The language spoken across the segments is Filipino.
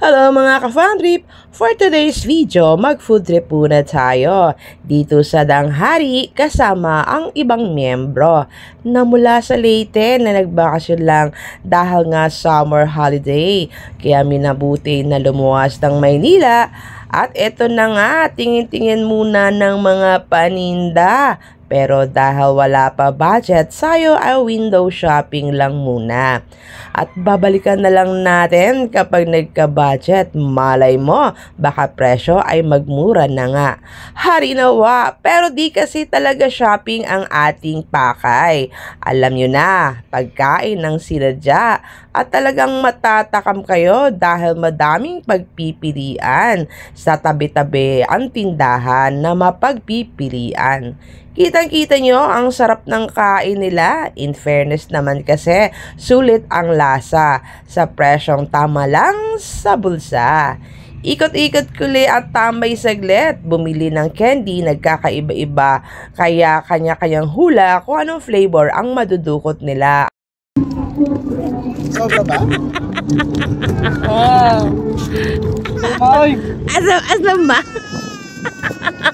Hello mga ka-fun trip! For today's video, mag-food trip muna tayo dito sa Danghari kasama ang ibang miyembro na mula sa Leyte na nagbakasyon lang dahil nga summer holiday. Kaya minabuti na lumuwas ng Maynila at eto na nga, tingin-tingin muna ng mga paninda. Pero dahil wala pa budget, sayo ay window shopping lang muna. At babalikan na lang natin kapag nagka-budget. Malay mo, baka presyo ay magmura na nga. Hari nawa, pero di kasi talaga shopping ang ating pakay. Alam nyo na, pagkain ng sinadya. At talagang matatakam kayo dahil madaming pagpipilian sa tabi-tabi ang tindahan na mapagpipilian. Kitang-kita nyo ang sarap ng kain nila. In fairness naman kasi, sulit ang lasa sa presyong tama lang sa bulsa. Ikot-ikot kuli at tambay saglit. Bumili ng candy, nagkakaiba-iba. Kaya kanya-kanyang hula kung anong flavor ang madudukot nila. Sobra ba? Oh. Ay. Asam ba?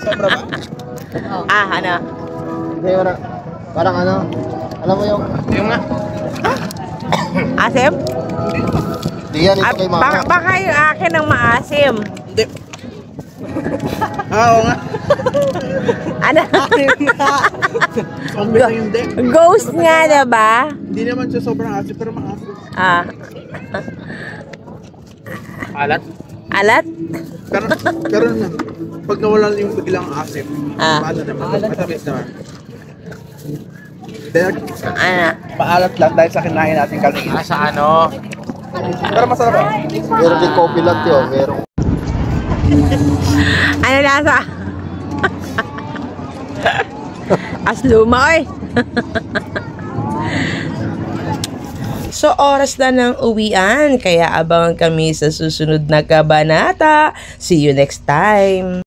Sobra ba? Ano? Hindi, parang ano, alam mo yung nga. Asim? Hindi yan, ito kay mama. Baka yung akin ang maasim. Hindi. Oo nga. Ano? Asim nga. Zombie na hindi. Ghost nga, diba? Hindi naman siya sobrang asim, pero maasim. Alat? Alat? Pero na, pag nawala yung biglang asim, paano naman? Matamis naman. Maalat lang dahil sa kinain natin kanina. Sa ano? Pero masarap ba? Meron din coffee latte yun, meron. Ano lasa? Asluma, oy! So, oras na ng uwian, kaya abangan kami sa susunod na kabanata. See you next time!